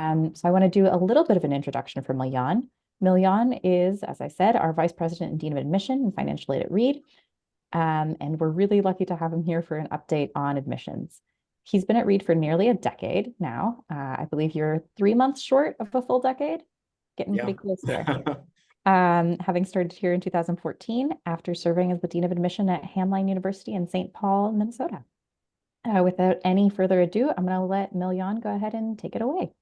So I want to do a little bit of an introduction for Milyon. Milyon is, as I said, our Vice President and Dean of Admission and Financial Aid at Reed. And we're really lucky to have him here for an update on admissions. He's been at Reed for nearly a decade now. I believe you're 3 months short of a full decade, getting Yeah. pretty close here. Having started here in 2014 after serving as the Dean of Admission at Hamline University in St. Paul, Minnesota. Without any further ado, I'm going to let Milyon go ahead and take it away.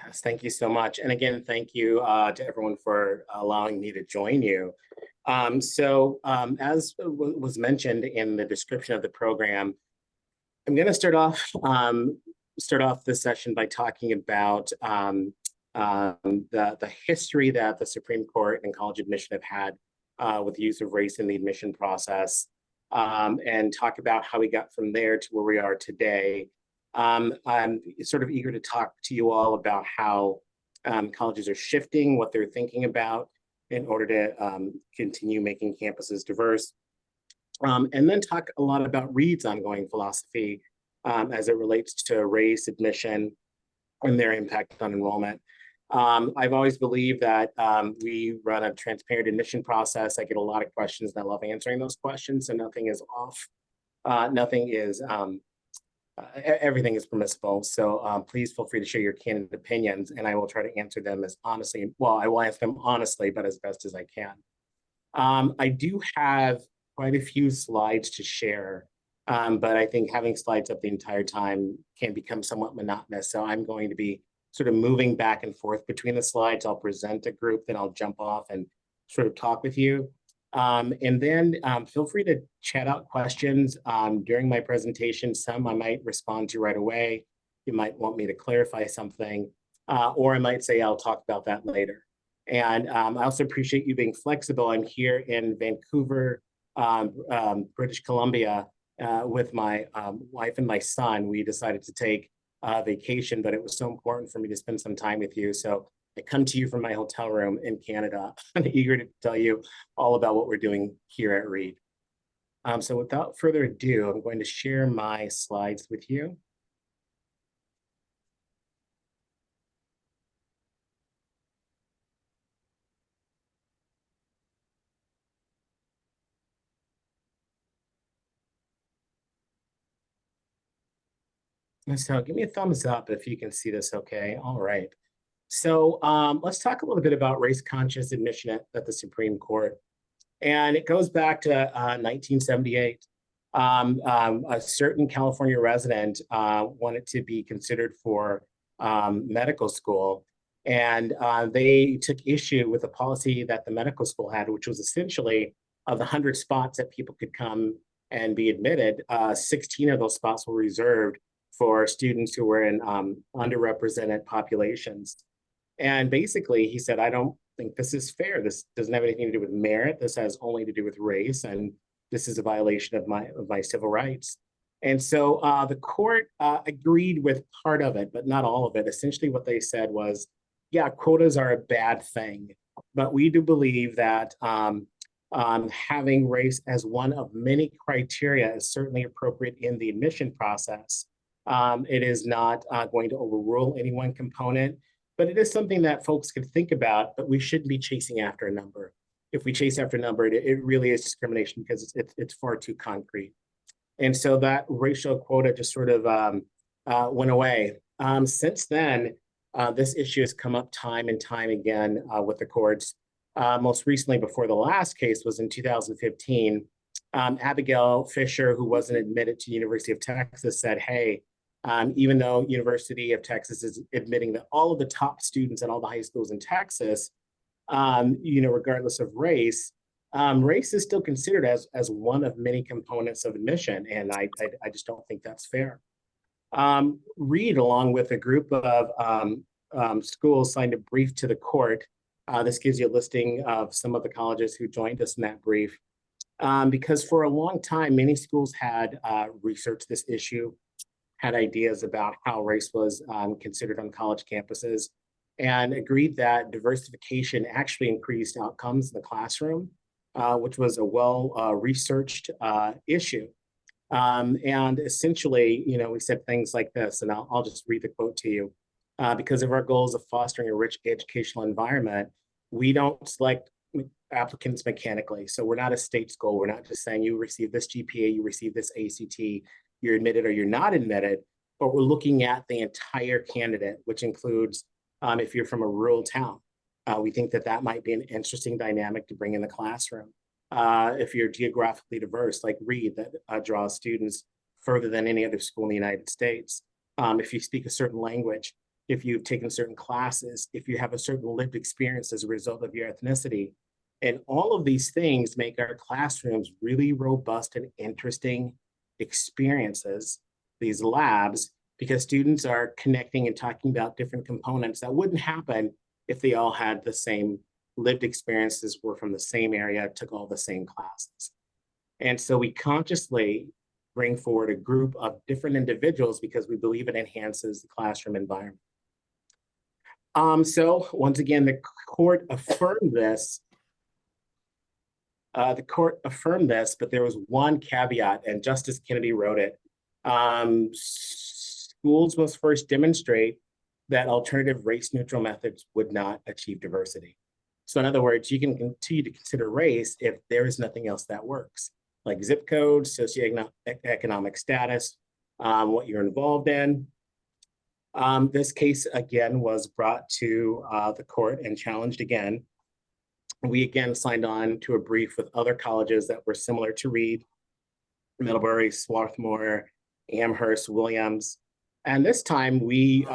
Yes, thank you so much. And again, thank you to everyone for allowing me to join you. As was mentioned in the description of the program, I'm going to start off this session by talking about the history that the Supreme Court and college admission have had with the use of race in the admission process, and talk about how we got from there to where we are today. I'm sort of eager to talk to you all about how colleges are shifting, what they're thinking about in order to continue making campuses diverse. And then talk a lot about Reed's ongoing philosophy as it relates to race, admission, and their impact on enrollment. I've always believed that we run a transparent admission process. I get a lot of questions and I love answering those questions, so nothing is off. Everything is permissible. So please feel free to share your candid opinions and I will try to answer them as honestly. Well, I will answer them honestly, but as best as I can. I do have quite a few slides to share, but I think having slides up the entire time can become somewhat monotonous. So I'm going to be sort of moving back and forth between the slides. I'll present a group, then I'll jump off and sort of talk with you. And then feel free to chat out questions during my presentation. Some I might respond to right away. You might want me to clarify something, or I might say I'll talk about that later. And I also appreciate you being flexible. I'm here in Vancouver, British Columbia, with my wife and my son. We decided to take vacation, but it was so important for me to spend some time with you. So I come to you from my hotel room in Canada. I'm eager to tell you all about what we're doing here at Reed. So without further ado, I'm going to share my slides with you. So give me a thumbs up if you can see this okay. All right. So let's talk a little bit about race-conscious admission at the Supreme Court. And it goes back to 1978. A certain California resident wanted to be considered for medical school. And they took issue with a policy that the medical school had, which was essentially of the 100 spots that people could come and be admitted, 16 of those spots were reserved for students who were in underrepresented populations. And basically, he said, I don't think this is fair. This doesn't have anything to do with merit. This has only to do with race. And this is a violation of my civil rights. And so the court agreed with part of it, but not all of it. Essentially, what they said was, yeah, quotas are a bad thing. But we do believe that having race as one of many criteria is certainly appropriate in the admission process. It is not going to overrule any one component, but it is something that folks could think about, but we shouldn't be chasing after a number. If we chase after a number, it really is discrimination because it's far too concrete. And so that racial quota just sort of went away. Since then, this issue has come up time and time again with the courts. Most recently, before the last case was in 2015, Abigail Fisher, who wasn't admitted to the University of Texas, said, hey, even though University of Texas is admitting that all of the top students at all the high schools in Texas, regardless of race, race is still considered as one of many components of admission, and I just don't think that's fair. Reed, along with a group of schools, signed a brief to the court. This gives you a listing of some of the colleges who joined us in that brief, because for a long time, many schools had researched this issue, had ideas about how race was considered on college campuses, and agreed that diversification actually increased outcomes in the classroom, which was a well-researched issue. And essentially, we said things like this, and I'll just read the quote to you. because of our goals of fostering a rich educational environment, we don't select applicants mechanically. So we're not a state school. We're not just saying you receive this GPA, you receive this ACT, you're admitted or you're not admitted, but we're looking at the entire candidate, which includes if you're from a rural town. We think that that might be an interesting dynamic to bring in the classroom. If you're geographically diverse, like Reed, that draws students further than any other school in the United States. If you speak a certain language, if you've taken certain classes, if you have a certain lived experience as a result of your ethnicity. And all of these things make our classrooms really robust and interesting experiences, these labs, because students are connecting and talking about different components that wouldn't happen if they all had the same lived experiences, were from the same area, took all the same classes. And so we consciously bring forward a group of different individuals because we believe it enhances the classroom environment. So once again, the court affirmed this. But there was one caveat, and Justice Kennedy wrote it. Schools must first demonstrate that alternative race-neutral methods would not achieve diversity. So in other words, you can continue to consider race if there is nothing else that works, like zip code, socioeconomic status, what you're involved in. This case, again, was brought to the court and challenged again. We again signed on to a brief with other colleges that were similar to Reed, Middlebury, Swarthmore, Amherst, Williams. And this time we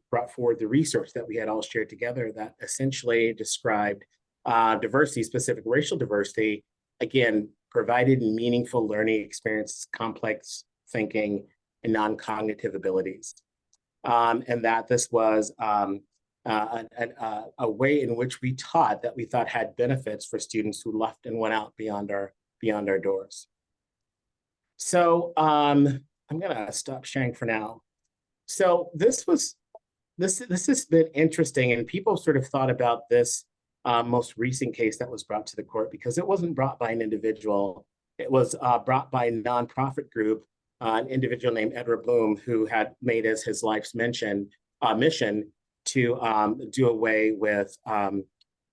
brought forward the research that we had all shared together that essentially described diversity, specific racial diversity, again, provided meaningful learning experiences, complex thinking, and non-cognitive abilities. And that this was a way in which we taught that we thought had benefits for students who left and went out beyond our doors. So I'm gonna stop sharing for now. So this has been interesting, and people sort of thought about this most recent case that was brought to the court because it wasn't brought by an individual. It was brought by a nonprofit group, an individual named Edward Bloom, who had made as his life's mission to do away with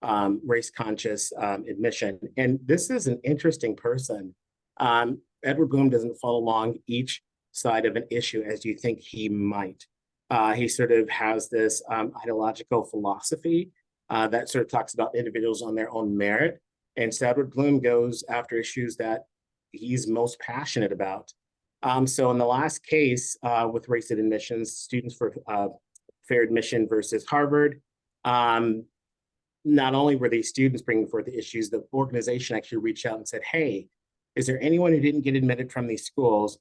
race-conscious admission. And this is an interesting person. Edward Bloom doesn't follow along each side of an issue as you think he might. He sort of has this ideological philosophy that sort of talks about individuals on their own merit. And so Edward Bloom goes after issues that he's most passionate about. So in the last case with race admissions, students for fair admission versus Harvard, not only were these students bringing forth the issues, the organization actually reached out and said, hey, is there anyone who didn't get admitted from these schools?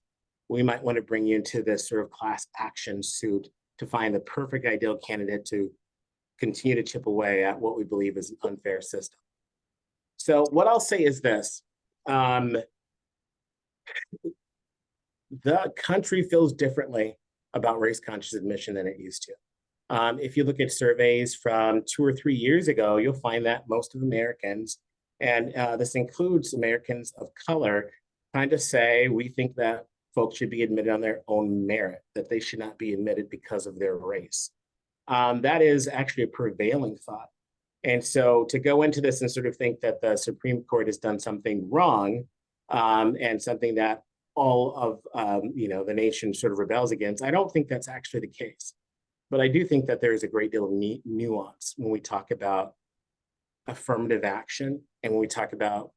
We might want to bring you into this sort of class action suit to find the perfect ideal candidate to continue to chip away at what we believe is an unfair system. So what I'll say is this. The country feels differently about race-conscious admission than it used to. If you look at surveys from 2 or 3 years ago, you'll find that most of Americans, and this includes Americans of color, kind of say we think that folks should be admitted on their own merit, that they should not be admitted because of their race. That is actually a prevailing thought. And so to go into this and sort of think that the Supreme Court has done something wrong and something that all of the nation sort of rebels against, I don't think that's actually the case. But I do think that there is a great deal of nuance when we talk about affirmative action and when we talk about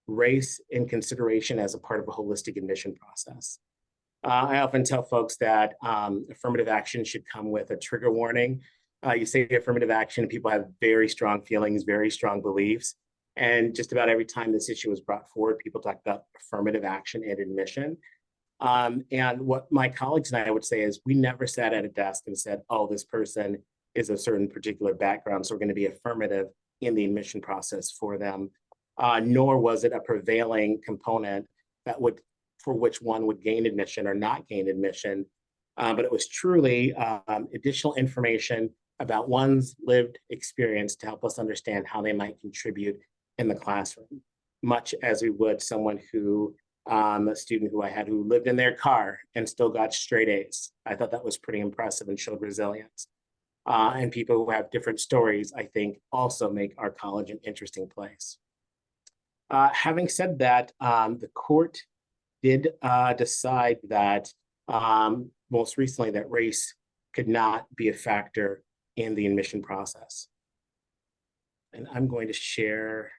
race in consideration as a part of a holistic admission process. I often tell folks that affirmative action should come with a trigger warning. You say affirmative action, people have very strong feelings, very strong beliefs. And just about every time this issue was brought forward, people talk about affirmative action and admission. And what my colleagues and I would say is we never sat at a desk and said, oh, this person is a certain particular background, so we're going to be affirmative in the admission process for them. Nor was it a prevailing component that would, for which one would gain admission or not gain admission. But it was truly additional information about one's lived experience to help us understand how they might contribute in the classroom, much as we would someone who, a student who I had who lived in their car and still got straight A's. I thought that was pretty impressive and showed resilience. and people who have different stories, I think, also make our college an interesting place. Having said that, the court did decide that most recently that race could not be a factor in the admission process. And I'm going to share.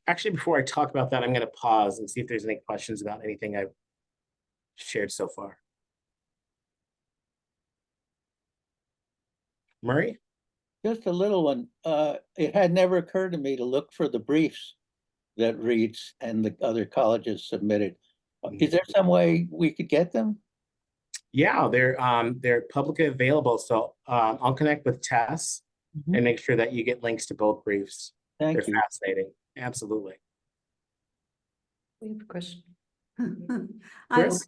Actually, before I talk about that, I'm going to pause and see if there's any questions about anything I've shared so far. Murray? Just a little one. It had never occurred to me to look for the briefs that Reed's and the other colleges submitted. Is there some way we could get them? Yeah, they're publicly available. So I'll connect with Tess and make sure that you get links to both briefs. Thank They're you. fascinating. Absolutely. We have a question. Chris?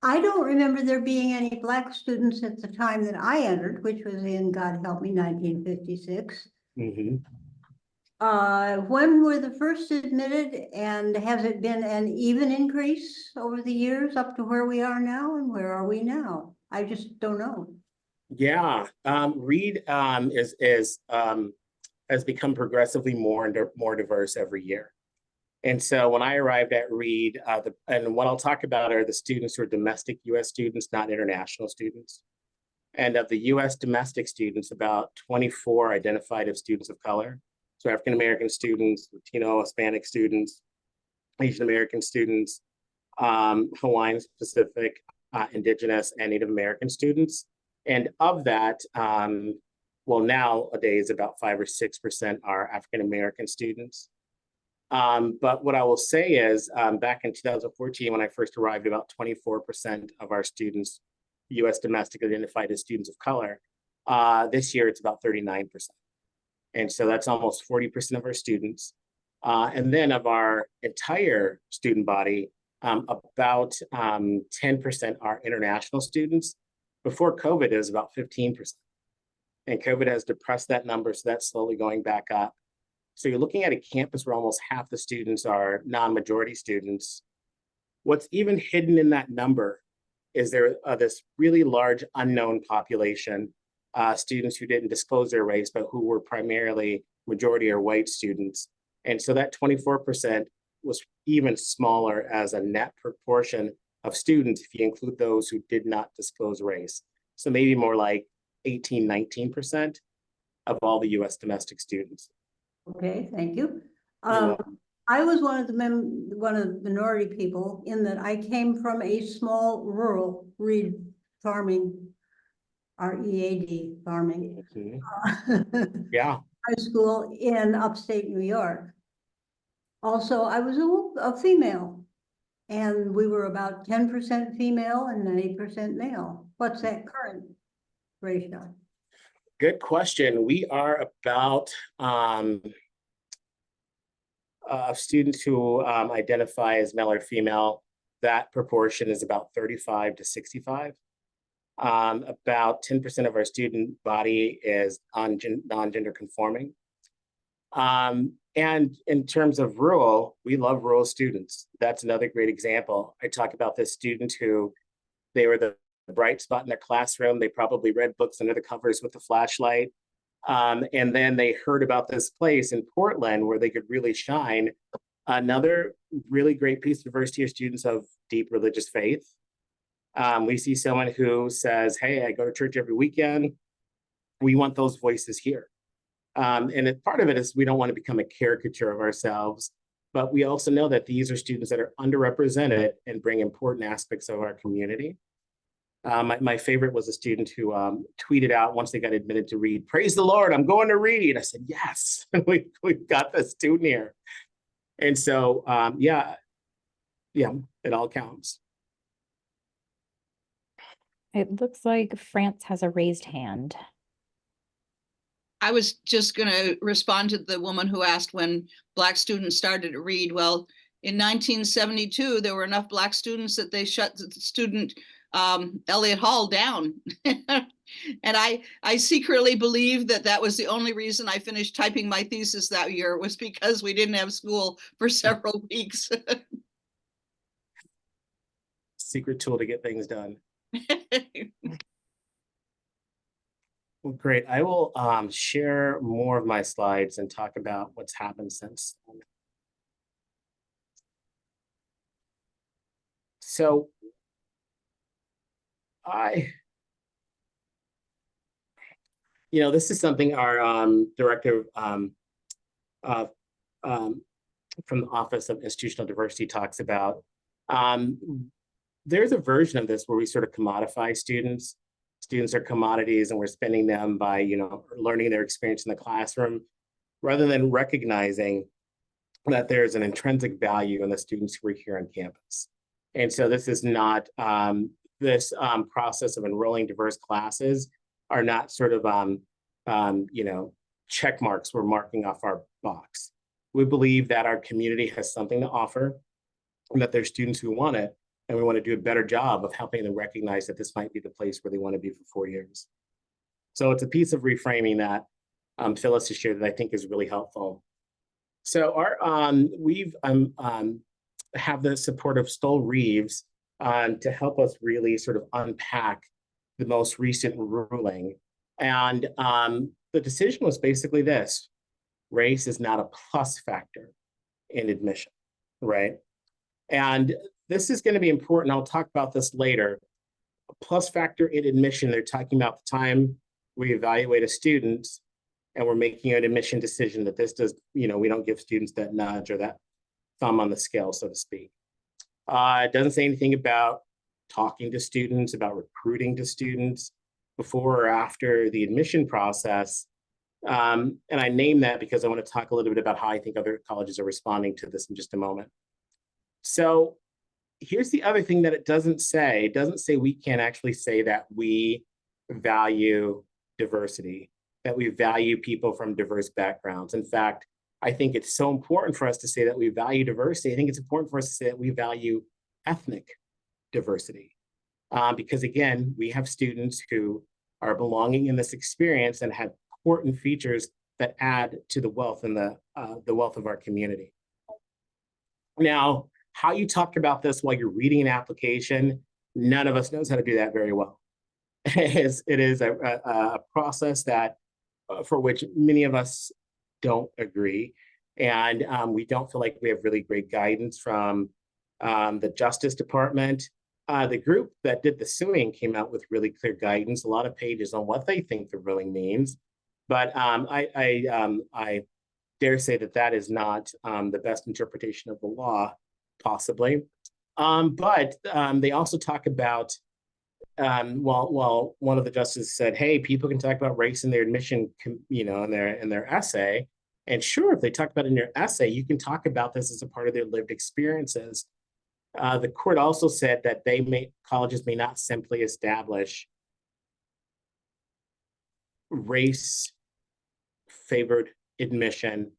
I don't remember there being any Black students at the time that I entered, which was in, God help me, 1956. Mm-hmm. When were the first admitted, and has it been an even increase over the years up to where we are now, and where are we now? I just don't know. Yeah, Reed has become progressively more and more diverse every year. And so when I arrived at Reed, and what I'll talk about are the students who are domestic US students, not international students. And of the US domestic students, about 24 identified as students of color. So African-American students, Latino, Hispanic students, Asian American students, Hawaiian Pacific, Indigenous, and Native American students. And of that, well, nowadays about 5 or 6% are African-American students. But what I will say is back in 2014, when I first arrived, about 24% of our students, US domestic, identified as students of color. This year, it's about 39%. And so that's almost 40% of our students. And then of our entire student body, about 10% are international students. Before COVID, it was about 15%. And COVID has depressed that number, so that's slowly going back up. So you're looking at a campus where almost half the students are non-majority students. What's even hidden in that number is there this really large unknown population, students who didn't disclose their race, but who were primarily majority or white students. And so that 24% was even smaller as a net proportion of students if you include those who did not disclose race. So maybe more like 18, 19% of all the US domestic students. Okay, thank you. You're I was one of the minority people in that I came from a small rural Reed farming, READ farming. Mhm. Yeah. High school in upstate New York. Also, I was a female, and we were about 10% female and 90% male. What's that current ratio? Good question. We are about students who identify as male or female. That proportion is about 35 to 65. About 10% of our student body is non-gender conforming. And in terms of rural, we love rural students. That's another great example. I talk about this student who they were the bright spot in their classroom. They probably read books under the covers with a flashlight. And then they heard about this place in Portland where they could really shine. Another really great piece of diversity are students of deep religious faith. We see someone who says, hey, I go to church every weekend. We want those voices here. And part of it is we don't want to become a caricature of ourselves, but we also know that these are students that are underrepresented and bring important aspects of our community. My favorite was a student who tweeted out once they got admitted to Reed, praise the Lord, I'm going to Reed. I said, yes, we've got the student here. And so, yeah, it all counts. It looks like France has a raised hand. I was just going to respond to the woman who asked when Black students started to read. Well, in 1972, there were enough Black students that they shut the student Elliott Hall down. And I secretly believe that was the only reason I finished typing my thesis that year, was because we didn't have school for several weeks. Secret tool to get things done. Well, great. I will share more of my slides and talk about what's happened since then. So this is something our director uh, from the Office of Institutional Diversity talks about. There's a version of this where we sort of commodify students. Students are commodities and we're spending them by, learning their experience in the classroom rather than recognizing that there's an intrinsic value in the students who are here on campus. And so this is not, this process of enrolling diverse classes are not sort of, check marks we're marking off our box. We believe that our community has something to offer and that there's students who want it. And we want to do a better job of helping them recognize that this might be the place where they want to be for 4 years. So it's a piece of reframing that Phyllis has shared that I think is really helpful. So we've have the support of Stoll Reeves to help us really sort of unpack the most recent ruling. And the decision was basically this: race is not a plus factor in admission, right? And this is going to be important. I'll talk about this later. A plus factor in admission, they're talking about the time we evaluate a student and we're making an admission decision that this does, we don't give students that nudge or that thumb on the scale, so to speak. It doesn't say anything about talking to students, about recruiting to students before or after the admission process. And I name that because I want to talk a little bit about how I think other colleges are responding to this in just a moment. So here's the other thing that it doesn't say. It doesn't say we can actually say that we value diversity, that we value people from diverse backgrounds. In fact, I think it's so important for us to say that we value diversity. I think it's important for us to say that we value ethnic diversity. Because again, we have students who are belonging in this experience and have important features that add to the wealth and the wealth of our community. Now, how you talk about this while you're reading an application, none of us knows how to do that very well. It is a process that for which many of us don't agree. And we don't feel like we have really great guidance from the Justice Department. The group that did the suing came out with really clear guidance, a lot of pages on what they think the ruling means. But I dare say that that is not the best interpretation of the law, possibly. But they also talk about, while one of the justices said, hey, people can talk about race in their admission, in their essay. And sure, if they talk about it in your essay, you can talk about this as a part of their lived experiences. The court also said that colleges may not simply establish race-favored admission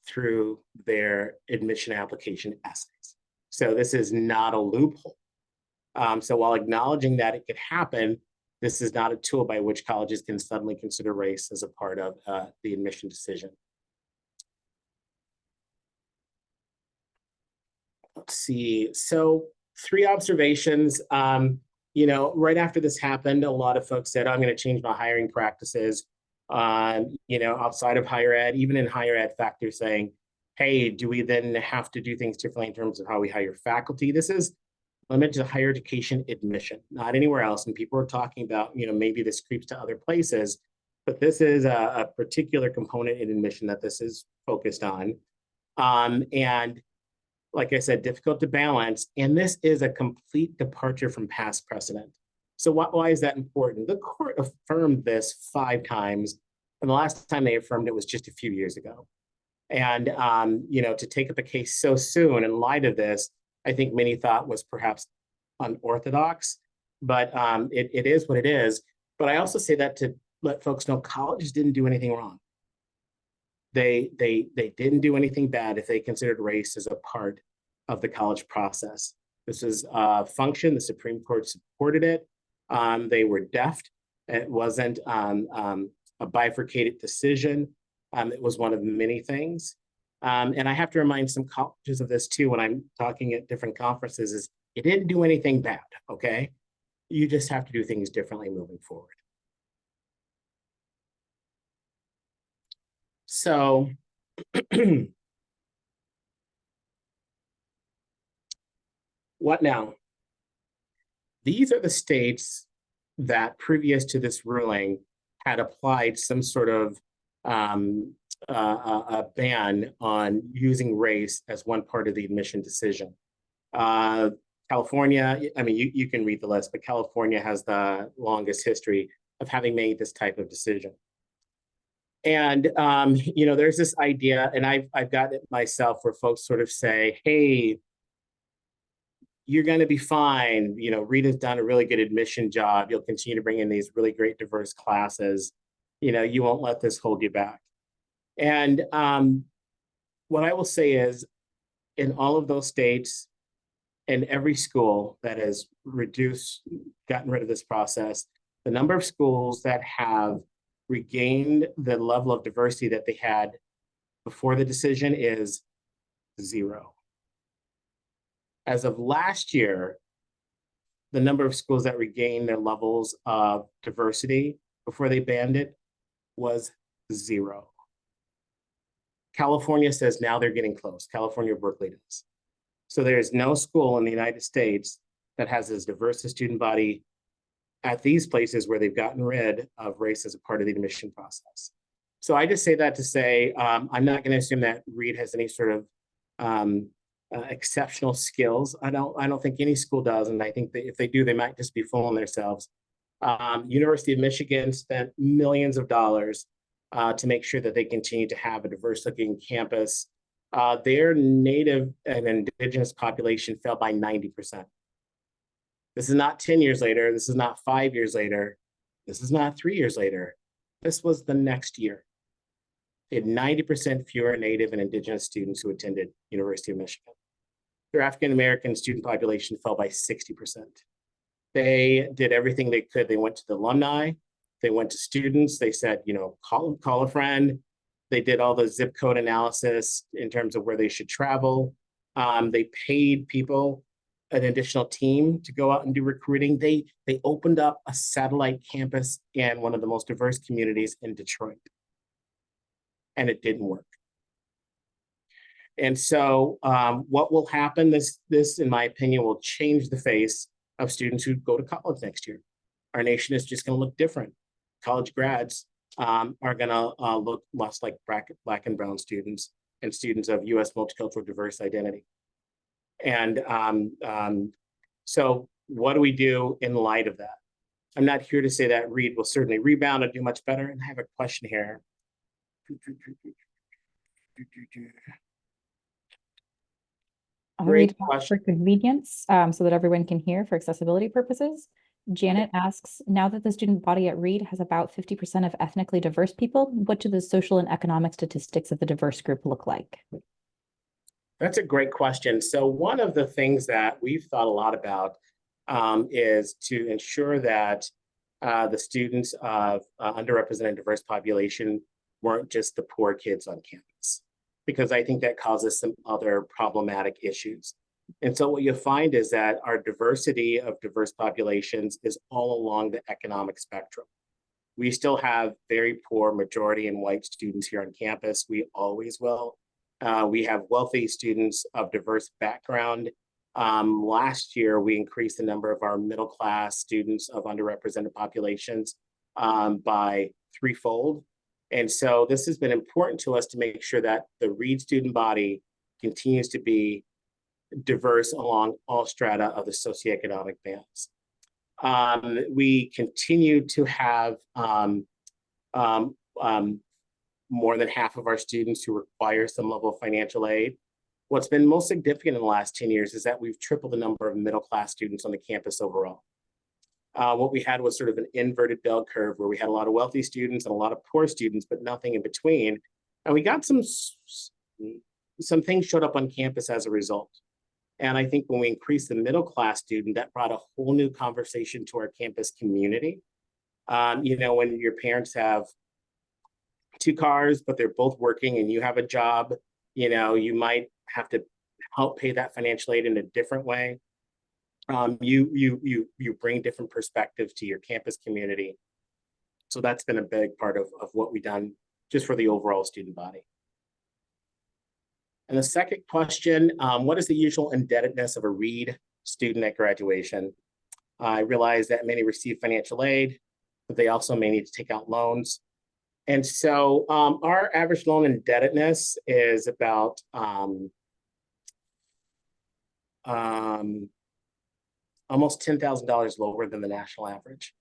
through their admission application essays. So this is not a loophole. So while acknowledging that it could happen, this is not a tool by which colleges can suddenly consider race as a part of the admission decision. Let's see. So 3 observations. Right after this happened, a lot of folks said, I'm going to change my hiring practices. Outside of higher ed, even in higher ed, factors saying, hey, do we then have to do things differently in terms of how we hire faculty? This is limited to higher education admission, not anywhere else. And people are talking about, maybe this creeps to other places, but this is a particular component in admission that this is focused on. And like I said, difficult to balance. And this is a complete departure from past precedent. So why is that important? The court affirmed this 5 times. And the last time they affirmed it was just a few years ago. And, to take up a case so soon in light of this, I think many thought was perhaps unorthodox, but it is what it is. But I also say that to let folks know colleges didn't do anything wrong. They didn't do anything bad if they considered race as a part of the college process. This is a function. The Supreme Court supported it. They were deft. It wasn't a bifurcated decision. It was one of many things. And I have to remind some colleges of this too when I'm talking at different conferences, is it didn't do anything bad, okay? You just have to do things differently moving forward. So what now? These are the states that previous to this ruling had applied some sort of a ban on using race as one part of the admission decision. California, I mean, you can read the list, but California has the longest history of having made this type of decision. And, you know, there's this idea, and I've got it myself, where folks sort of say, hey, you're going to be fine. You know, Reed has done a really good admission job. You'll continue to bring in these really great diverse classes. You know, you won't let this hold you back. And what I will say is, in all of those states and every school that has gotten rid of this process, the number of schools that have regained the level of diversity that they had before the decision is 0. As of last year, the number of schools that regained their levels of diversity before they banned it was 0. California says now they're getting close. California, Berkeley does. So there's no school in the United States that has as diverse a student body at these places where they've gotten rid of race as a part of the admission process. So I just say that to say, I'm not going to assume that Reed has any sort of exceptional skills. I don't think any school does, and I think that if they do, they might just be fooling themselves. University of Michigan spent millions of dollars to make sure that they continue to have a diverse-looking campus. Their native and indigenous population fell by 90%. This is not 10 years later. This is not 5 years later. This is not 3 years later. This was the next year. They had 90% fewer Native and Indigenous students who attended University of Michigan. Their African-American student population fell by 60%. They did everything they could. They went to the alumni. They went to students. They said, you know, call a friend. They did all the zip code analysis in terms of where they should travel. They paid people an additional team to go out and do recruiting. They opened up a satellite campus in one of the most diverse communities in Detroit. And it didn't work. And so what will happen, this, in my opinion, will change the face of students who go to college next year. Our nation is just going to look different. College grads are going to look less like Black and brown students and students of U.S. multicultural diverse identity. And so what do we do in light of that? I'm not here to say that Reed will certainly rebound and do much better. And I have a question here. I'll Great read that question. for convenience, so that everyone can hear for accessibility purposes. Janet asks, now that the student body at Reed has about 50% of ethnically diverse people, what do the social and economic statistics of the diverse group look like? That's a great question. So one of the things that we've thought a lot about is to ensure that the students of underrepresented diverse population weren't just the poor kids on campus, because I think that causes some other problematic issues. And so what you'll find is that our diversity of diverse populations is all along the economic spectrum. We still have very poor majority and white students here on campus. We always will. We have wealthy students of diverse background. Last year, we increased the number of our middle class students of underrepresented populations by threefold. And so this has been important to us to make sure that the Reed student body continues to be diverse along all strata of the socioeconomic bands. We continue to have more than half of our students who require some level of financial aid. What's been most significant in the last 10 years is that we've tripled the number of middle class students on the campus overall. What we had was sort of an inverted bell curve where we had a lot of wealthy students and a lot of poor students, but nothing in between. And we got some things showed up on campus as a result. And I think when we increased the middle class student, that brought a whole new conversation to our campus community. You know, when your parents have 2 cars, but they're both working and you have a job, you know, you might have to help pay that financial aid in a different way. You bring different perspectives to your campus community. So that's been a big part of what we've done just for the overall student body. And the second question, what is the usual indebtedness of a Reed student at graduation? I realize that many receive financial aid, but they also may need to take out loans. And so our average loan indebtedness is about almost $10,000 lower than the national average.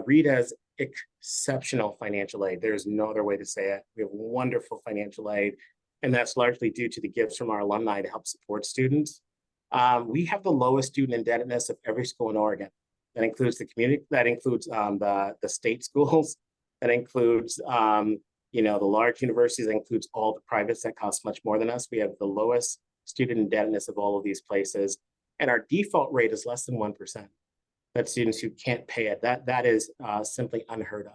Reed has exceptional financial aid. There's no other way to say it. We have wonderful financial aid, and that's largely due to the gifts from our alumni to help support students. We have the lowest student indebtedness of every school in Oregon. That includes the community, that includes the state schools, that includes the large universities, that includes all the privates that cost much more than us. We have the lowest student indebtedness of all of these places. And our default rate is less than 1%. That's students who can't pay it. That is simply unheard of.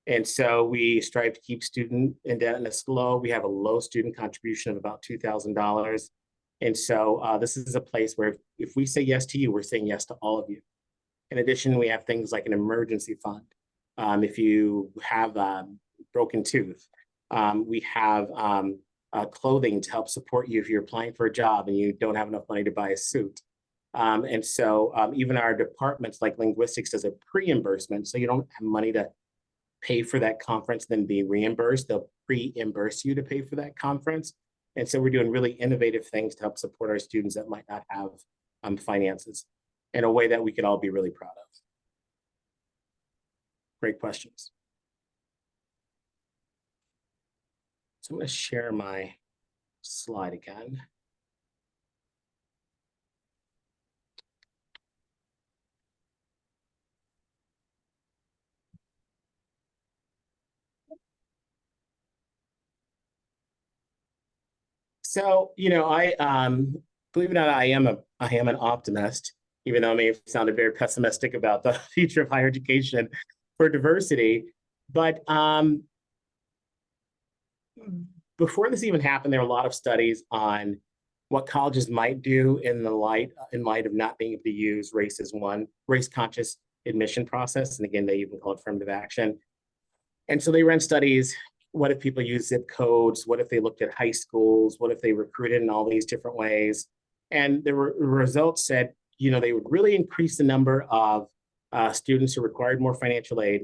And so we strive to keep student indebtedness low. We have a low student contribution of about $2,000. And so this is a place where if we say yes to you, we're saying yes to all of you. In addition, we have things like an emergency fund. If you have a broken tooth, we have clothing to help support you if you're applying for a job and you don't have enough money to buy a suit. And so even our departments like linguistics does a pre-reimbursement, so you don't have money to pay for that conference, then be reimbursed. They'll pre-reimburse you to pay for that conference. And so we're doing really innovative things to help support our students that might not have finances in a way that we could all be really proud of. Great questions. So I'm going to share my slide again. So, I believe it or not, I am an optimist, even though I may have sounded very pessimistic about the future of higher education for diversity. But before this even happened, there were a lot of studies on what colleges might do in light of not being able to use race conscious admission process. And again, they even call it affirmative action. And so they ran studies. What if people use zip codes? What if they looked at high schools? What if they recruited in all these different ways? And the results said, they would really increase the number of students who required more financial aid,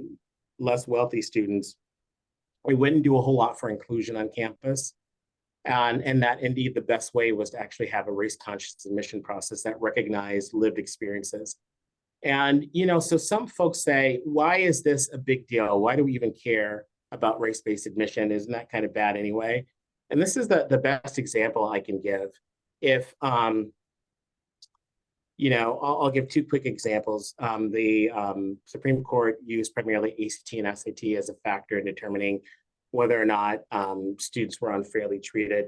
less wealthy students. We wouldn't do a whole lot for inclusion on campus. And that indeed the best way was to actually have a race-conscious admission process that recognized lived experiences. And, so some folks say, why is this a big deal? Why do we even care about race-based admission? Isn't that kind of bad anyway? And this is the best example I can give. If, I'll give two quick examples. The Supreme Court used primarily ACT and SAT as a factor in determining whether or not students were unfairly treated.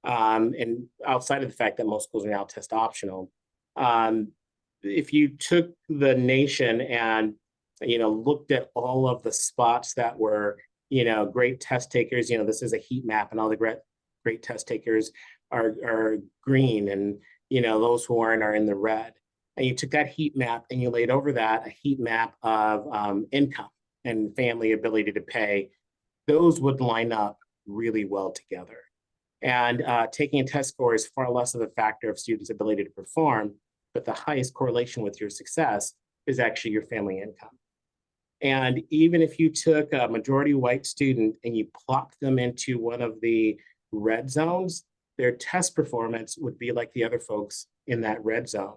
And outside of the fact that most schools are now test optional, if you took the nation and, looked at all of the spots that were, great test takers, this is a heat map and all the great test takers are green, and, those who aren't are in the red. And you took that heat map and you laid over that a heat map of income and family ability to pay. Those would line up really well together. And taking a test score is far less of a factor of students' ability to perform, but the highest correlation with your success is actually your family income. And even if you took a majority white student and you plopped them into one of the red zones, their test performance would be like the other folks in that red zone.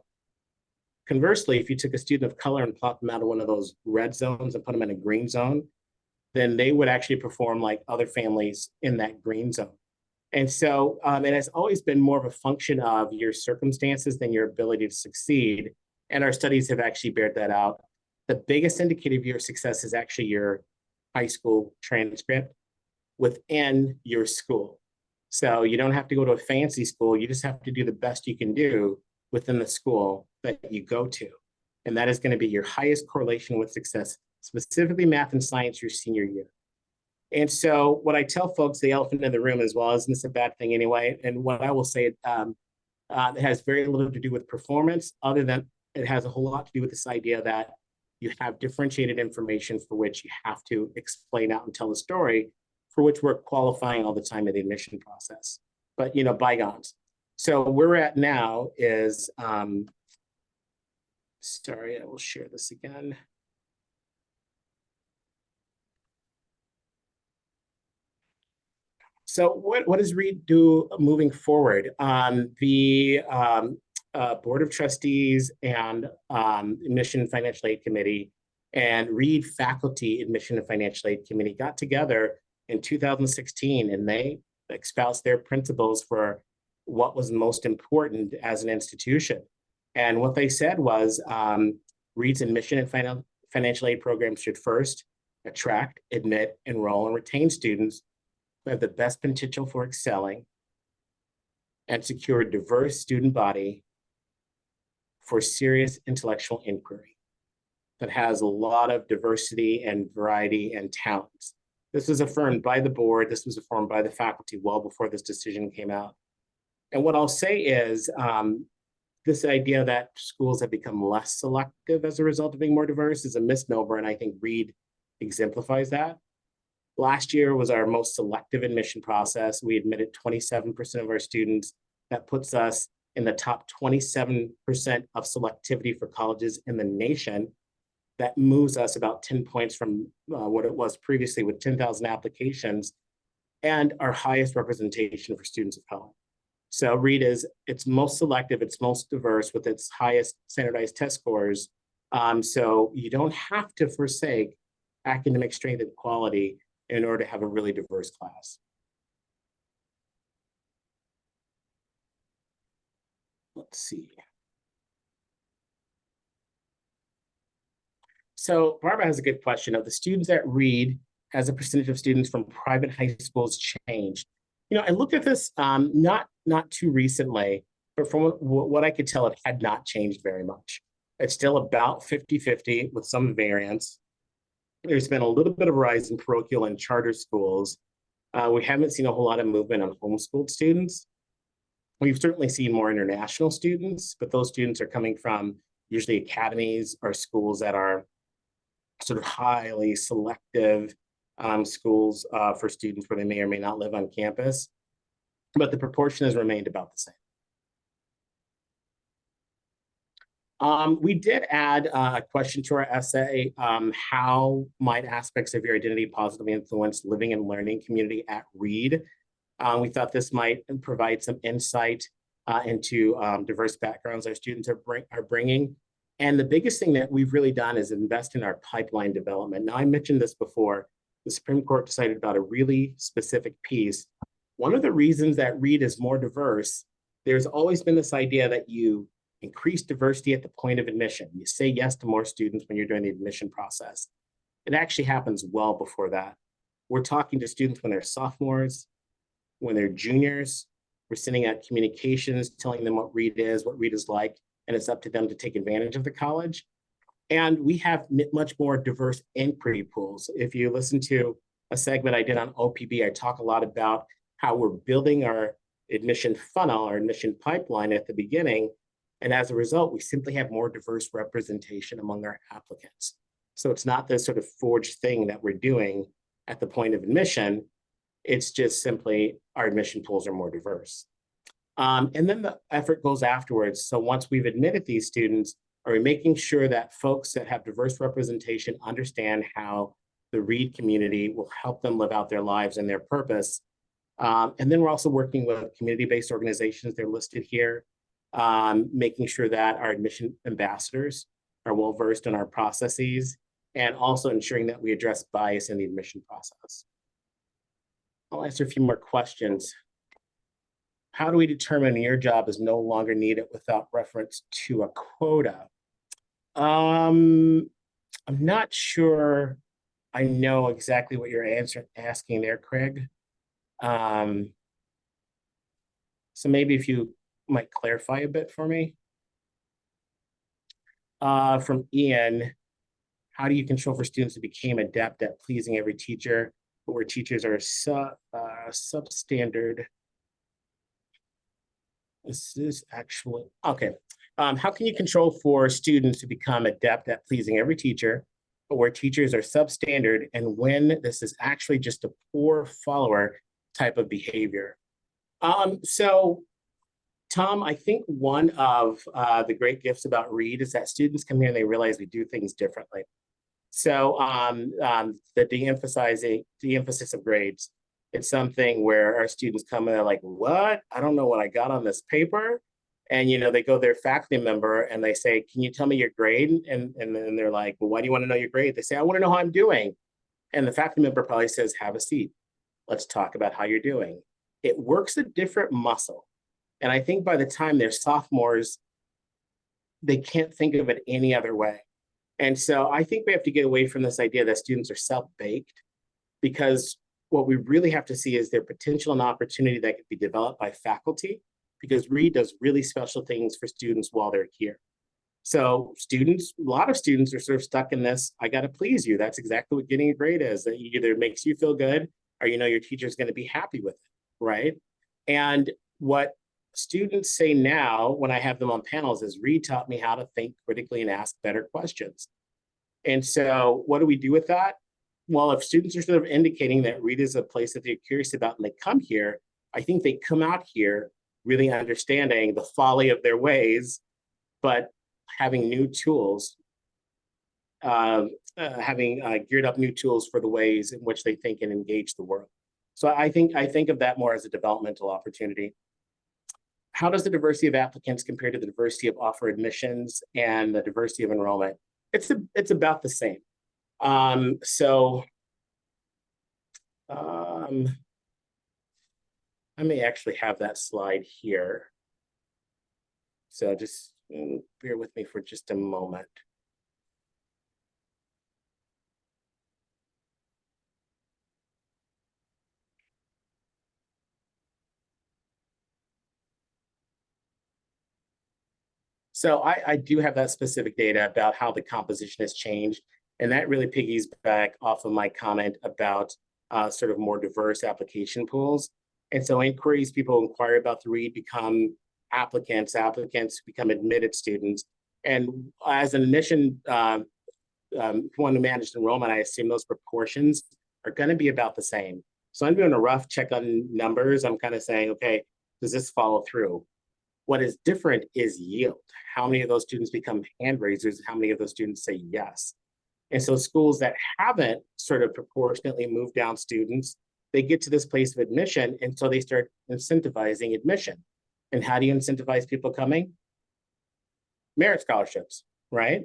Conversely, if you took a student of color and plopped them out of one of those red zones and put them in a green zone, then they would actually perform like other families in that green zone. And so it has always been more of a function of your circumstances than your ability to succeed. And our studies have actually bared that out. The biggest indicator of your success is actually your high school transcript within your school. So you don't have to go to a fancy school. You just have to do the best you can do within the school that you go to. And that is going to be your highest correlation with success, specifically math and science your senior year. And so what I tell folks, the elephant in the room as well, isn't this a bad thing anyway? And what I will say, It has very little to do with performance, other than it has a whole lot to do with this idea that you have differentiated information for which you have to explain out and tell a story, for which we're qualifying all the time in the admission process. But, you know, bygones. So where we're at now is, sorry, I will share this again. So what does Reed do moving forward? The Board of Trustees and Admission and Financial Aid Committee and Reed Faculty Admission and Financial Aid Committee got together in 2016, and they espoused their principles for what was most important as an institution. And what they said was Reed's admission and financial aid programs should first attract, admit, enroll, and retain students who have the best potential for excelling and secure a diverse student body for serious intellectual inquiry that has a lot of diversity and variety and talents. This was affirmed by the board. This was affirmed by the faculty well before this decision came out. And what I'll say is this idea that schools have become less selective as a result of being more diverse is a misnomer, and I think Reed exemplifies that. Last year was our most selective admission process. We admitted 27% of our students. That puts us in the top 27% of selectivity for colleges in the nation. That moves us about 10 points from what it was previously with 10,000 applications, and our highest representation for students of color. So Reed is its most selective, its most diverse, with its highest standardized test scores. So you don't have to forsake academic strength and quality in order to have a really diverse class. Let's see. So Barbara has a good question. Of the students at Reed, has a percentage of students from private high schools changed? You know, I looked at this not too recently, but from what I could tell, it had not changed very much. It's still about 50-50 with some variance. There's been a little bit of a rise in parochial and charter schools. We haven't seen a whole lot of movement on homeschooled students. We've certainly seen more international students, but those students are coming from usually academies or schools that are sort of highly selective schools for students where they may or may not live on campus. But the proportion has remained about the same. We did add a question to our essay. How might aspects of your identity positively influence living and learning community at Reed? We thought this might provide some insight into diverse backgrounds our students are bringing. And the biggest thing that we've really done is invest in our pipeline development. Now, I mentioned this before. The Supreme Court decided about a really specific piece. One of the reasons that Reed is more diverse, there's always been this idea that you increase diversity at the point of admission. You say yes to more students when you're doing the admission process. It actually happens well before that. We're talking to students when they're sophomores, when they're juniors. We're sending out communications, telling them what Reed is like, and it's up to them to take advantage of the college. And we have much more diverse inquiry pools. If you listen to a segment I did on OPB, I talk a lot about how we're building our admission funnel, our admission pipeline at the beginning. And as a result, we simply have more diverse representation among our applicants. So it's not this sort of forged thing that we're doing at the point of admission. It's just simply our admission pools are more diverse. And then the effort goes afterwards. So once we've admitted these students, are we making sure that folks that have diverse representation understand how the Reed community will help them live out their lives and their purpose? And then we're also working with community-based organizations, they're listed here, making sure that our admission ambassadors are well-versed in our processes, and also ensuring that we address bias in the admission process. I'll answer a few more questions. How do we determine your job is no longer needed without reference to a quota? I'm not sure I know exactly what you're asking there, Craig. So maybe if you might clarify a bit for me. From Ian, how do you control for students who became adept at pleasing every teacher, but where teachers are substandard? This is actually, okay. How can you control for students to become adept at pleasing every teacher, but where teachers are substandard and when this is actually just a poor follower type of behavior? So Tom, I think one of the great gifts about Reed is that students come here and they realize we do things differently. So the de-emphasis of grades, it's something where our students come in and they're like, what? I don't know what I got on this paper. And, you know, they go to their faculty member and they say, can you tell me your grade? And then they're like, well, why do you want to know your grade? They say, I want to know how I'm doing. And the faculty member probably says, have a seat. Let's talk about how you're doing. It works a different muscle. And I think by the time they're sophomores, they can't think of it any other way. And so I think we have to get away from this idea that students are self-baked, because what we really have to see is their potential and opportunity that could be developed by faculty, because Reed does really special things for students while they're here. So students, a lot of students are sort of stuck in this, I got to please you. That's exactly what getting a grade is. That either makes you feel good or you know your teacher's going to be happy with it, right? And what students say now when I have them on panels is Reed taught me how to think critically and ask better questions. And so what do we do with that? Well, if students are sort of indicating that Reed is a place that they're curious about and they come here, I think they come out here really understanding the folly of their ways, but having new tools, having geared up new tools for the ways in which they think and engage the world. So I think of that more as a developmental opportunity. How does the diversity of applicants compare to the diversity of offer admissions and the diversity of enrollment? It's about the same. I may actually have that slide here. So just bear with me for just a moment. So I do have that specific data about how the composition has changed. And that really piggies back off of my comment about sort of more diverse application pools. And so inquiries people inquire about the Reed become applicants become admitted students. And as an admission, one who managed enrollment, I assume those proportions are going to be about the same. So I'm doing a rough check on numbers. I'm kind of saying, okay, does this follow through? What is different is yield. How many of those students become hand raisers? How many of those students say yes? And so schools that haven't sort of proportionately moved down students, they get to this place of admission, and so they start incentivizing admission. And how do you incentivize people coming? Merit scholarships, right?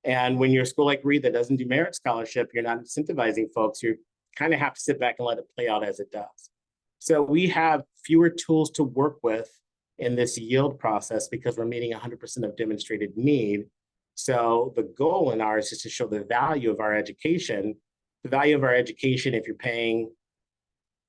And when you're a school like Reed that doesn't do merit scholarship, you're not incentivizing folks. You kind of have to sit back and let it play out as it does. So we have fewer tools to work with in this yield process because we're meeting 100% of demonstrated need. So the goal in ours is to show the value of our education. The value of our education, if you're paying,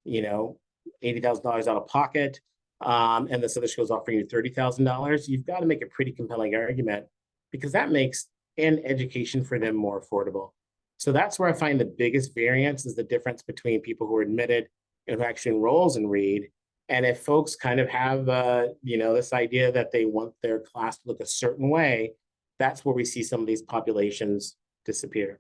you know, $80,000 out of pocket, and this other school is offering you $30,000, you've got to make a pretty compelling argument, because that makes an education for them more affordable. So that's where I find the biggest variance is the difference between people who are admitted and who actually enrolls in Reed. And if folks kind of have, you know, this idea that they want their class to look a certain way, that's where we see some of these populations disappear.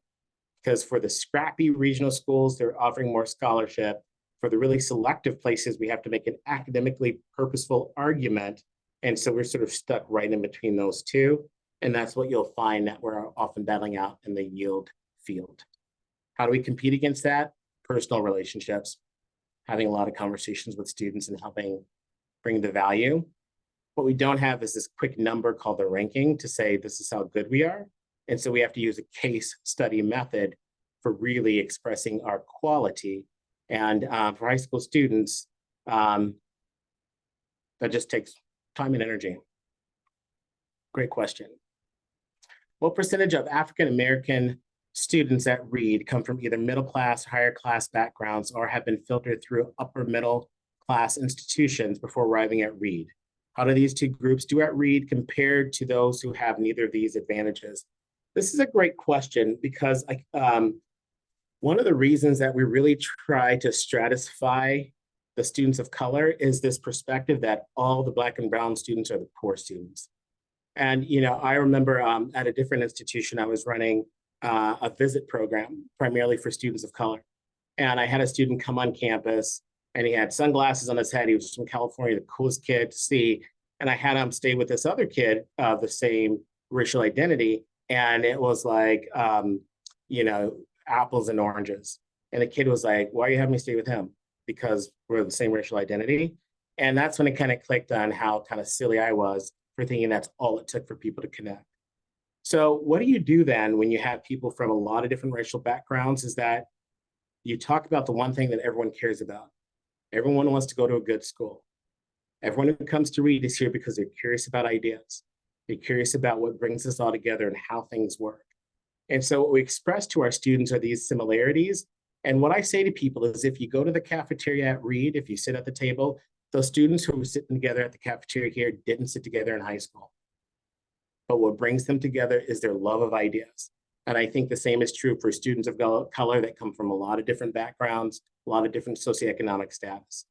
Because for the scrappy regional schools, they're offering more scholarship. For the really selective places, we have to make an academically purposeful argument. And so we're sort of stuck right in between those two. And that's what you'll find that we're often battling out in the yield field. How do we compete against that? Personal relationships. Having a lot of conversations with students and helping bring the value. What we don't have is this quick number called the ranking to say this is how good we are. And so we have to use a case study method for really expressing our quality. And for high school students, that just takes time and energy. Great question. What percentage of African-American students at Reed come from either middle class, higher class backgrounds, or have been filtered through upper middle class institutions before arriving at Reed? How do these two groups do at Reed compared to those who have neither of these advantages? This is a great question, because one of the reasons that we really try to stratify the students of color is this perspective that all the Black and brown students are the poor students. And, you know, I remember at a different institution, I was running a visit program primarily for students of color. And I had a student come on campus and he had sunglasses on his head. He was from California, the coolest kid to see. And I had him stay with this other kid of the same racial identity. And it was like, you know, apples and oranges. And the kid was like, why are you having me stay with him? Because we're the same racial identity. And that's when it kind of clicked on how kind of silly I was for thinking that's all it took for people to connect. So what do you do then when you have people from a lot of different racial backgrounds is that you talk about the one thing that everyone cares about. Everyone wants to go to a good school. Everyone who comes to read is here because they're curious about ideas. They're curious about what brings us all together and how things work. And so what we express to our students are these similarities. And what I say to people is if you go to the cafeteria at Reed, if you sit at the table, those students who were sitting together at the cafeteria here didn't sit together in high school. But what brings them together is their love of ideas. And I think the same is true for students of color that come from a lot of different backgrounds, a lot of different socioeconomic status.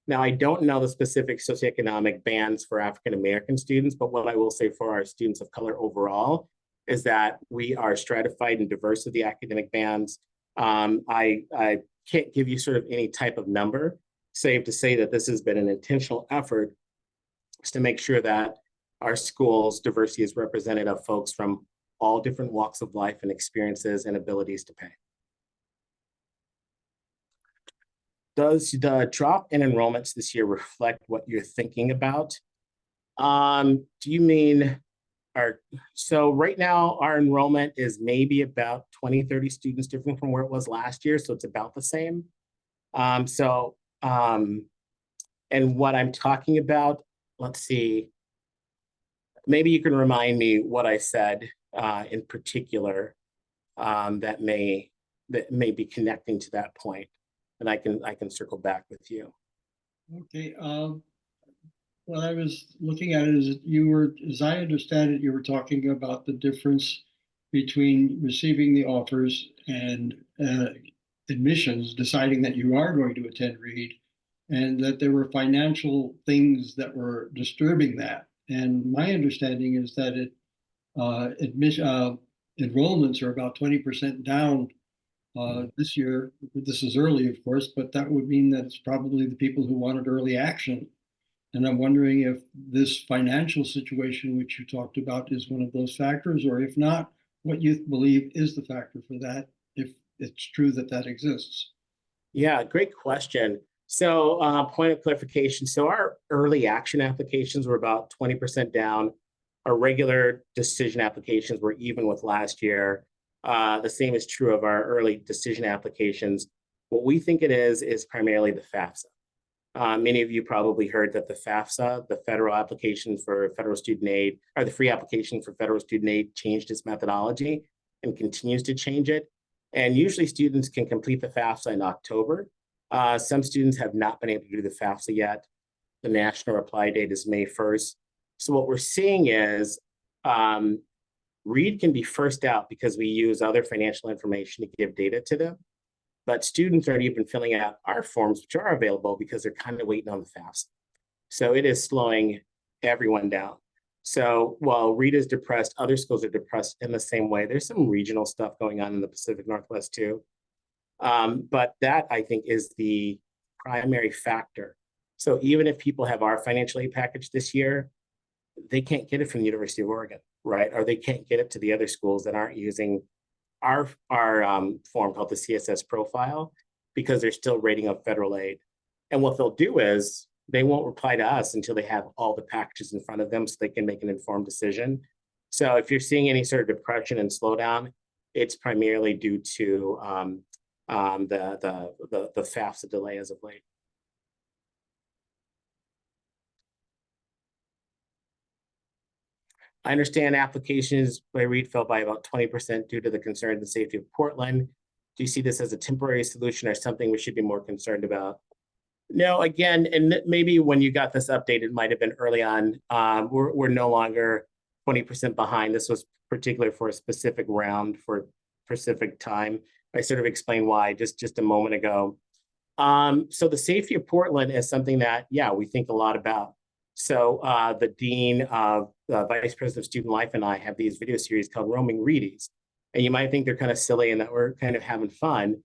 Now, I don't know the specific socioeconomic bands for African-American students, but what I will say for our students of color overall is that we are stratified and diverse with the academic bands. I can't give you sort of any type of number, save to say that this has been an intentional effort to make sure that our school's diversity is represented of folks from all different walks of life and experiences and abilities to pay. Does the drop in enrollments this year reflect what you're thinking about? Do you mean, so right now our enrollment is maybe about 20, 30 students different from where it was last year. So it's about the same. And what I'm talking about, let's see, maybe you can remind me what I said in particular that may be connecting to that point, and I can circle back with you. Okay. What I was looking at is you were, as I understand it, you were talking about the difference between receiving the offers and admissions, deciding that you are going to attend Reed, and that there were financial things that were disturbing that. And my understanding is that enrollments are about 20% down this year. This is early, of course, but that would mean that it's probably the people who wanted early action. And I'm wondering if this financial situation, which you talked about, is one of those factors, or if not, what you believe is the factor for that, if it's true that that exists. Yeah, great question. So point of clarification. So our early action applications were about 20% down. Our regular decision applications were even with last year. The same is true of our early decision applications. What we think it is primarily the FAFSA. Many of you probably heard that the FAFSA, the federal application for federal student aid, or the free application for federal student aid, changed its methodology and continues to change it. And usually students can complete the FAFSA in October. Some students have not been able to do the FAFSA yet. The national reply date is May 1st. So what we're seeing is Reed can be first out because we use other financial information to give data to them. But students aren't even filling out our forms, which are available because they're kind of waiting on the FAFSA. So it is slowing everyone down. So while Reed is depressed, other schools are depressed in the same way. There's some regional stuff going on in the Pacific Northwest too. But that, I think, is the primary factor. So even if people have our financial aid package this year, they can't get it from the University of Oregon, right? Or they can't get it to the other schools that aren't using our form called the CSS profile because they're still rating of federal aid. And what they'll do is they won't reply to us until they have all the packages in front of them so they can make an informed decision. So if you're seeing any sort of depression and slowdown, it's primarily due to the FAFSA delay as of late. I understand applications by Reed fell by about 20% due to the concerns and safety of Portland. Do you see this as a temporary solution or something we should be more concerned about? No, again, and maybe when you got this update, it might have been early on. We're no longer 20% behind. This was particular for a specific round for a specific time. I sort of explained why just a moment ago. So the safety of Portland is something that, yeah, we think a lot about. So the dean of the vice president of student life and I have these video series called Roaming Readies. And you might think they're kind of silly and that we're kind of having fun.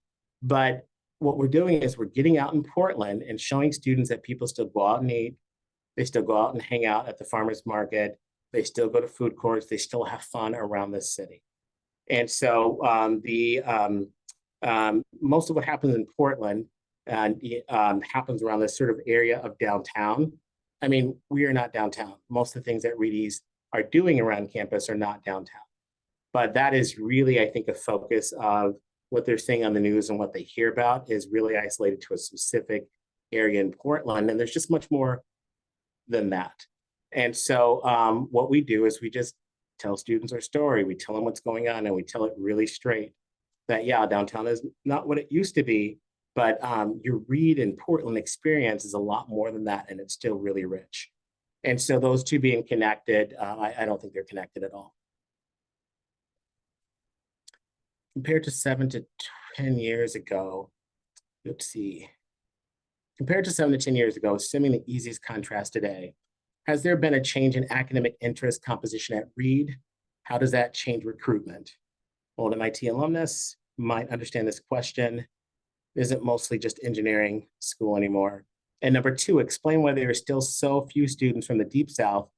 But what we're doing is we're getting out in Portland and showing students that people still go out and eat. They still go out and hang out at the farmer's market. They still go to food courts. They still have fun around this city. And so most of what happens in Portland happens around this sort of area of downtown. I mean, we are not downtown. Most of the things that Readies are doing around campus are not downtown. But that is really, I think, a focus of what they're seeing on the news and what they hear about is really isolated to a specific area in Portland. And there's just much more than that. And so what we do is we just tell students our story. We tell them what's going on and we tell it really straight that, yeah, downtown is not what it used to be, but your Read in Portland experience is a lot more than that, and it's still really rich. And so those two being connected, I don't think they're connected at all. Compared to 7 to 10 years ago, let's see. Compared to 7 to 10 years ago, assuming the easiest contrast today, has there been a change in academic interest composition at Read? How does that change recruitment? Old MIT alumnus might understand this question. Isn't mostly just engineering school anymore? And number two, explain why there are still so few students from the Deep South.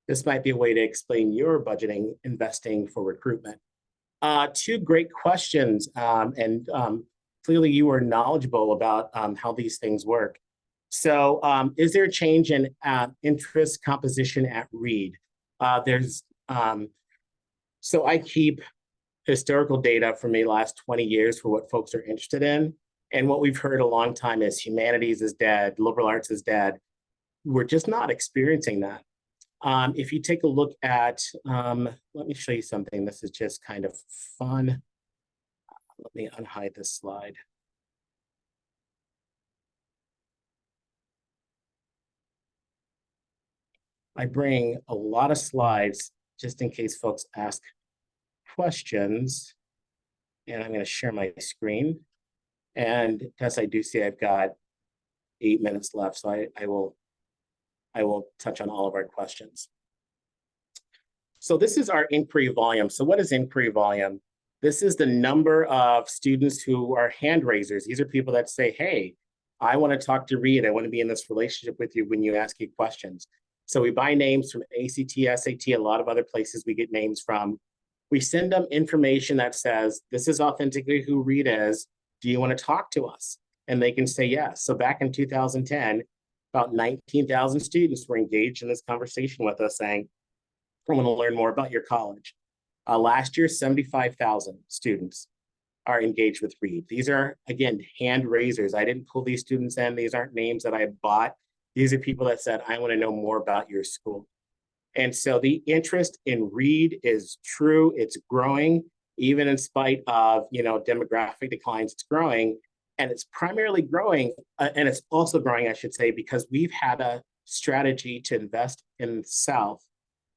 This might be a way to explain your budgeting, investing for recruitment. Two great questions, and clearly you are knowledgeable about how these things work. So is there a change in interest composition at Read? So I keep historical data from the last 20 years for what folks are interested in. And what we've heard a long time is humanities is dead, liberal arts is dead. We're just not experiencing that. If you take a look at, let me show you something. This is just kind of fun. Let me unhide this slide. I bring a lot of slides just in case folks ask questions. And I'm going to share my screen. And as I do see, I've got 8 minutes left, so I will touch on all of our questions. So this is our inquiry volume. So what is inquiry volume? This is the number of students who are hand raisers. These are people that say, hey, I want to talk to Read. I want to be in this relationship with you when you ask you questions. So we buy names from ACT, SAT, a lot of other places we get names from. We send them information that says, this is authentically who Read is. Do you want to talk to us? And they can say yes. So back in 2010, about 19,000 students were engaged in this conversation with us saying, I want to learn more about your college. Last year, 75,000 students are engaged with Read. These are, again, hand raisers. I didn't pull these students in. These aren't names that I bought. These are people that said, I want to know more about your school. And so the interest in Read is true. It's growing, even in spite of, demographic declines, it's growing. And it's primarily growing, and it's also growing, I should say, because we've had a strategy to invest in the South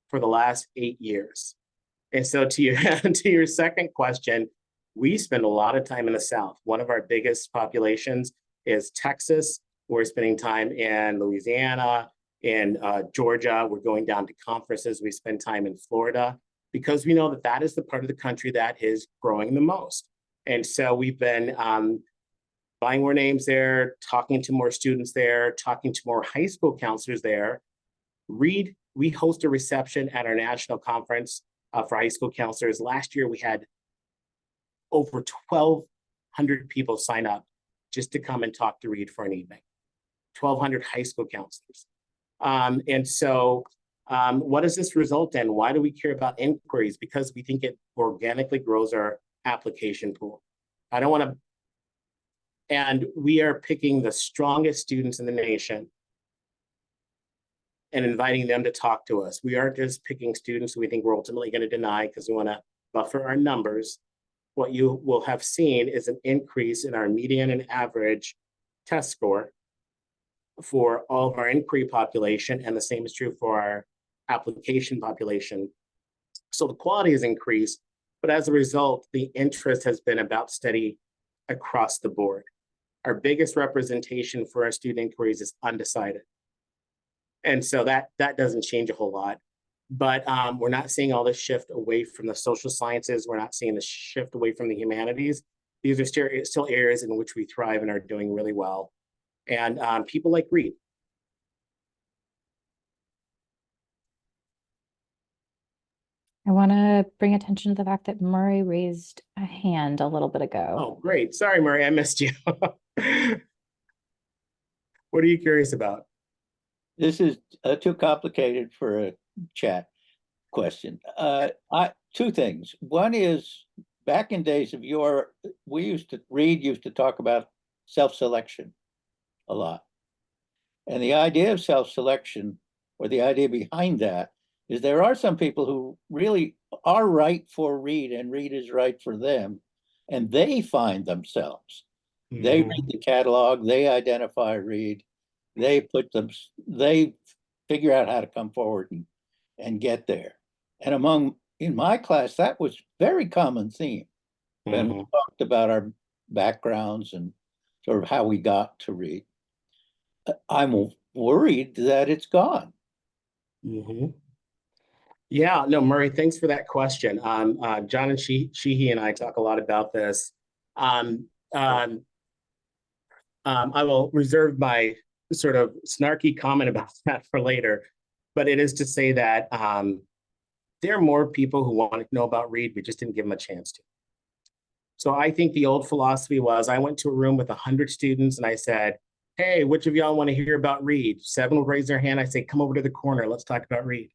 for the last 8 years. And so to your second question, we spend a lot of time in the South. One of our biggest populations is Texas. We're spending time in Louisiana, in Georgia. We're going down to conferences. We spend time in Florida because we know that that is the part of the country that is growing the most. And so we've been buying more names there, talking to more students there, talking to more high school counselors there. Read, we host a reception at our national conference for high school counselors. Last year, we had over 1,200 people sign up just to come and talk to Read for an evening. 1,200 high school counselors. And so what does this result in? Why do we care about inquiries? Because we think it organically grows our application pool. And we are picking the strongest students in the nation and inviting them to talk to us. We aren't just picking students who we think we're ultimately going to deny because we want to buffer our numbers. What you will have seen is an increase in our median and average test score for all of our inquiry population, and the same is true for our application population. So the quality has increased, but as a result, the interest has been about steady across the board. Our biggest representation for our student inquiries is undecided. And so that doesn't change a whole lot. But we're not seeing all this shift away from the social sciences. We're not seeing the shift away from the humanities. These are still areas in which we thrive and are doing really well. And people like read. I want to bring attention to the fact that Murray raised a hand a little bit ago. Oh, great. Sorry, Murray, I missed you. What are you curious about? This is too complicated for a chat question. Two things. One is, back in days of Reed used to talk about self-selection a lot. And the idea of self-selection, or the idea behind that, is there are some people who really are right for Reed, and Reed is right for them, and they find themselves. They read the catalog, they identify Reed, they figure out how to come forward and get there. And in my class, that was very common theme. When we talked about our backgrounds and sort of how we got to Reed. I'm worried that it's gone. Yeah, no, Murray, thanks for that question. John and Sheehy and I talk a lot about this. I will reserve my sort of snarky comment about that for later, but it is to say that there are more people who want to know about Reed, we just didn't give them a chance to. So I think the old philosophy was, I went to a room with 100 students and I said, hey, which of y'all want to hear about Reed? 7 will raise their hand. I say, come over to the corner, let's talk about Reed.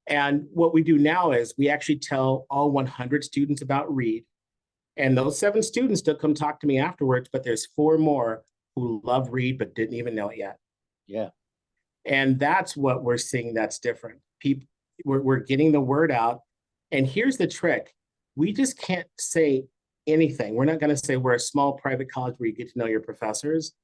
And what we do now is we actually tell all 100 students about Reed. And those 7 students still come talk to me afterwards, but there's 4 more who love Reed but didn't even know it yet. Yeah. And that's what we're seeing that's different. We're getting the word out. And here's the trick. We just can't say anything. We're not going to say we're a small private college where you get to know your professors.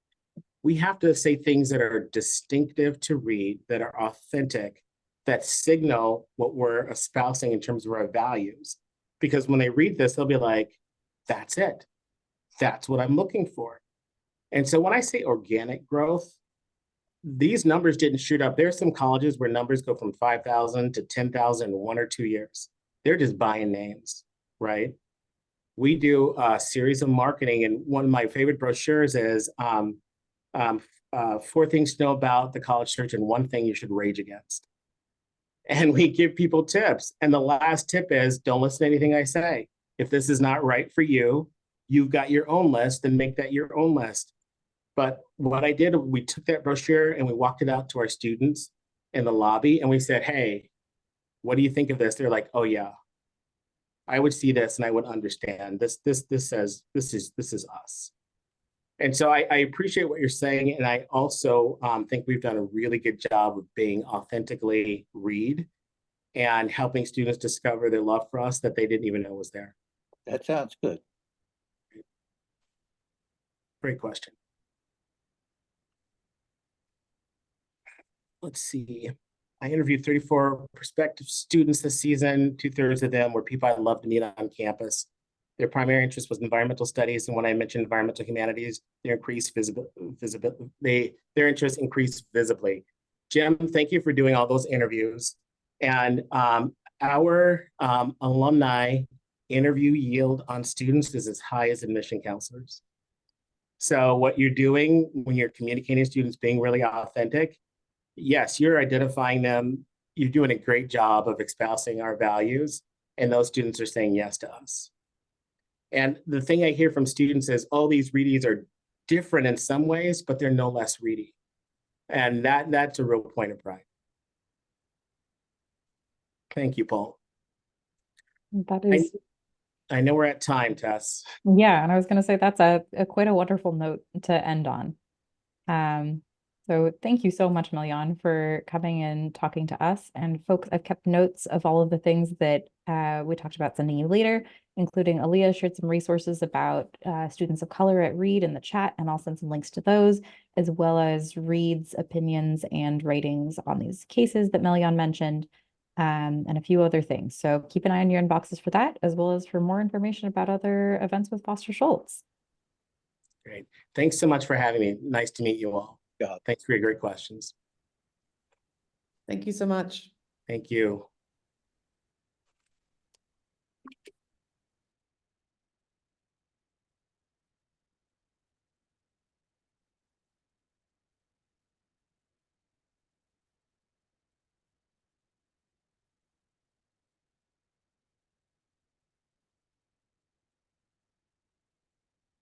We have to say things that are distinctive to Reed, that are authentic, that signal what we're espousing in terms of our values. Because when they read this, they'll be like, that's it. That's what I'm looking for. And so when I say organic growth, these numbers didn't shoot up. There are some colleges where numbers go from 5,000 to 10,000 in 1 or 2 years. They're just buying names, right? We do a series of marketing, and one of my favorite brochures is 4 things to know about the college search and 1 thing you should rage against. And we give people tips. And the last tip is, don't listen to anything I say. If this is not right for you, you've got your own list, and make that your own list. But what I did, we took that brochure and we walked it out to our students in the lobby, and we said, hey, what do you think of this? They're like, oh yeah, I would see this and I would understand. This says, this is us. And so I appreciate what you're saying. And I also think we've done a really good job of being authentically Reed and helping students discover their love for us that they didn't even know was there. That sounds good. Great question. Let's see. I interviewed 34 prospective students this season. 2/3 of them were people I'd love to meet on campus. Their primary interest was environmental studies, and when I mentioned environmental humanities, their interest increased visibly. Jim, thank you for doing all those interviews. And our alumni interview yield on students is as high as admission counselors. So what you're doing when you're communicating to students, being really authentic, yes, you're identifying them. You're doing a great job of espousing our values, and those students are saying yes to us. And the thing I hear from students is, oh, these readies are different in some ways, but they're no less ready. And that's a real point of pride. Thank you, Paul. That is, I know we're at time, Tess. yeah, and I was going to say that's a quite a wonderful note to end on. So thank you so much, Milyon, for coming and talking to us. And folks, I've kept notes of all of the things that we talked about sending you later, including Aaliyah shared some resources about students of color at Reed in the chat, and I'll send some links to those, as well as Reed's opinions and writings on these cases that Milyon mentioned, and a few other things. So keep an eye on your inboxes for that, as well as for more information about other events with Foster-Scholz. Great. Thanks so much for having me. Nice to meet you all. Yeah. Thanks for your great questions. Thank you so much. Thank you.